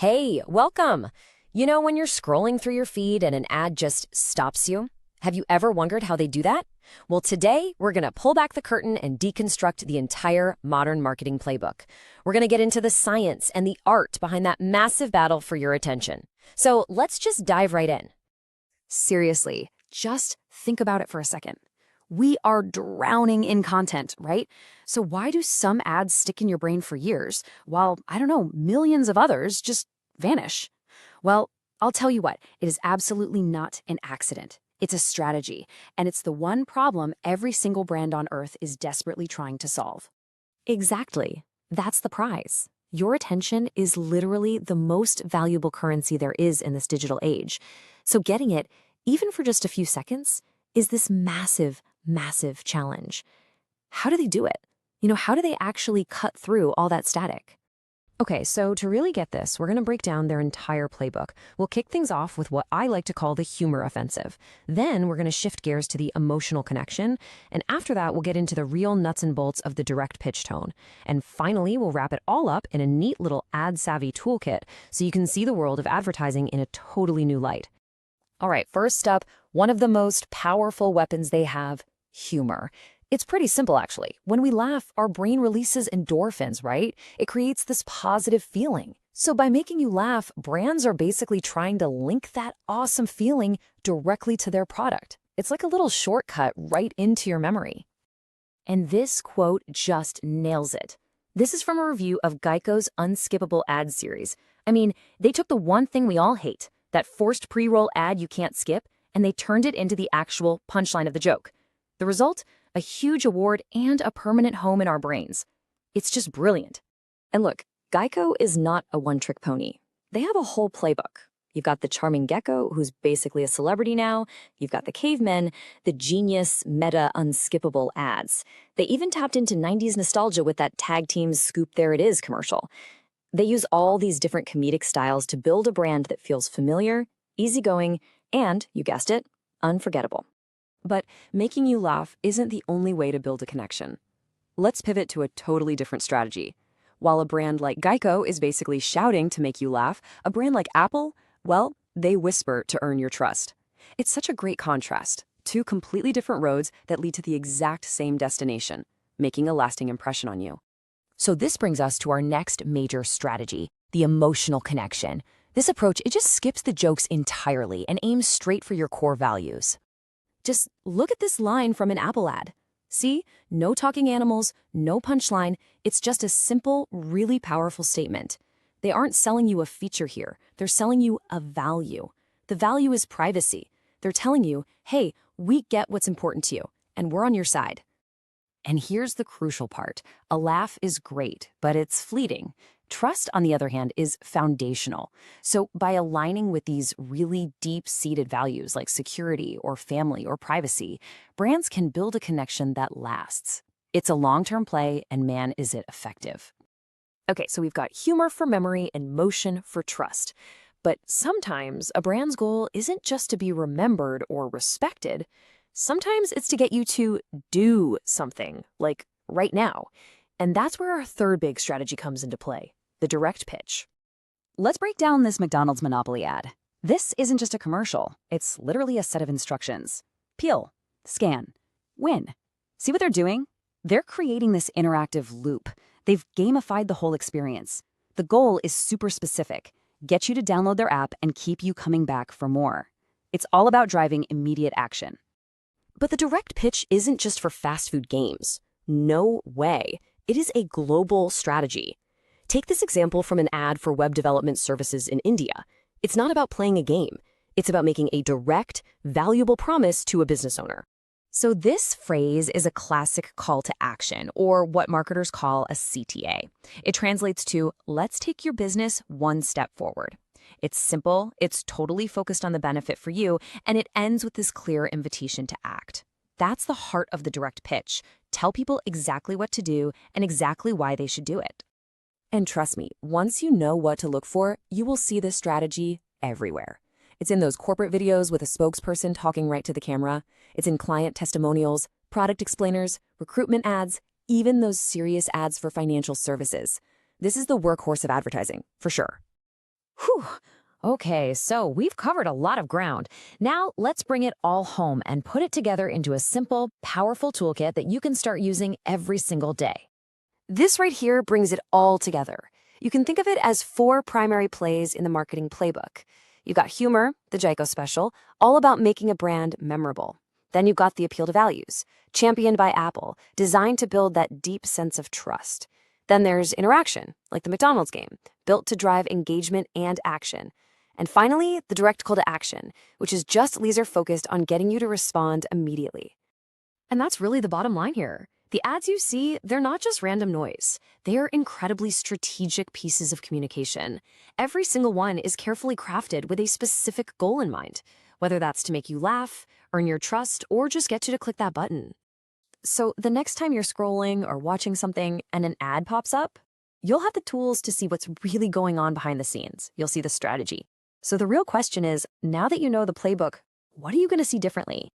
Hey, welcome! You know when you're scrolling through your feed and an ad just stops you? Have you ever wondered how they do that? Well, today we're going to pull back the curtain and deconstruct the entire modern marketing playbook. We're going to get into the science and the art behind that massive battle for your attention. So let's just dive right in. Seriously, just think about it for a second. We are drowning in content, right? So why do some ads stick in your brain for years, while, I don't know, millions of others just vanish? Well, I'll tell you what, it is absolutely not an accident. It's a strategy, and it's the one problem every single brand on Earth is desperately trying to solve. Exactly. That's the prize. Your attention is literally the most valuable currency there is in this digital age. So getting it, even for just a few seconds, is this massive challenge. How do they do it? How do they actually cut through all that static? Okay, so to really get this, we're going to break down their entire playbook. We'll kick things off with what I like to call the humor offensive. Then we're going to shift gears to the emotional connection. And after that, we'll get into the real nuts and bolts of the direct pitch tone. And finally, we'll wrap it all up in a neat little ad-savvy toolkit so you can see the world of advertising in a totally new light. All right, first up, one of the most powerful weapons they have, humor. It's pretty simple, actually. When we laugh, our brain releases endorphins, right? It creates this positive feeling. So by making you laugh, brands are basically trying to link that awesome feeling directly to their product. It's like a little shortcut right into your memory. And this quote just nails it. This is from a review of Geico's Unskippable Ad series. I mean, they took the one thing we all hate, that forced pre-roll ad you can't skip, and they turned it into the actual punchline of the joke. The result? A huge award and a permanent home in our brains. It's just brilliant. And look, Geico is not a one-trick pony. They have a whole playbook. You've got the charming gecko, who's basically a celebrity now. You've got the cavemen, the genius, meta, unskippable ads. They even tapped into 90s nostalgia with that Tag Team's Scoop There It Is commercial. They use all these different comedic styles to build a brand that feels familiar, easygoing, and, you guessed it, unforgettable. But making you laugh isn't the only way to build a connection. Let's pivot to a totally different strategy. While a brand like Geico is basically shouting to make you laugh, a brand like Apple, well, they whisper to earn your trust. It's such a great contrast. Two completely different roads that lead to the exact same destination, making a lasting impression on you. So this brings us to our next major strategy, the emotional connection. This approach, it just skips the jokes entirely and aims straight for your core values. Just look at this line from an Apple ad. See? No talking animals, no punchline. It's just a simple, really powerful statement. They aren't selling you a feature here. They're selling you a value. The value is privacy. They're telling you, hey, we get what's important to you, and we're on your side. And here's the crucial part. A laugh is great, but it's fleeting. Trust, on the other hand, is foundational. So by aligning with these really deep-seated values like security or family or privacy, brands can build a connection that lasts. It's a long-term play, and man, is it effective. Okay, so we've got humor for memory and motion for trust. But sometimes a brand's goal isn't just to be remembered or respected. Sometimes it's to get you to do something, like right now. And that's where our third big strategy comes into play, the direct pitch. Let's break down this McDonald's Monopoly ad. This isn't just a commercial. It's literally a set of instructions. Peel, scan, win. See what they're doing? They're creating this interactive loop. They've gamified the whole experience. The goal is super specific. Get you to download their app and keep you coming back for more. It's all about driving immediate action. But the direct pitch isn't just for fast food games. No way. It is a global strategy. Take this example from an ad for web development services in India. It's not about playing a game. It's about making a direct, valuable promise to a business owner. So this phrase is a classic call to action, or what marketers call a CTA. It translates to, let's take your business one step forward. It's simple, it's totally focused on the benefit for you, and it ends with this clear invitation to act. That's the heart of the direct pitch. Tell people exactly what to do and exactly why they should do it. And trust me, once you know what to look for, you will see this strategy everywhere. It's in those corporate videos with a spokesperson talking right to the camera. It's in client testimonials, product explainers, recruitment ads, even those serious ads for financial services. This is the workhorse of advertising, for sure. Whew. Okay, so we've covered a lot of ground. Now let's bring it all home and put it together into a simple, powerful toolkit that you can start using every single day. This right here brings it all together. You can think of it as 4 primary plays in the marketing playbook. You've got humor, the Jaico special, all about making a brand memorable. Then you've got the appeal to values, championed by Apple, designed to build that deep sense of trust. Then there's interaction, like the McDonald's game, built to drive engagement and action. And finally, the direct call to action, which is just laser focused on getting you to respond immediately. And that's really the bottom line here. The ads you see, they're not just random noise. They are incredibly strategic pieces of communication. Every single one is carefully crafted with a specific goal in mind, whether that's to make you laugh, earn your trust, or just get you to click that button. So the next time you're scrolling or watching something and an ad pops up, you'll have the tools to see what's really going on behind the scenes. You'll see the strategy. So the real question is, now that you know the playbook, what are you going to see differently?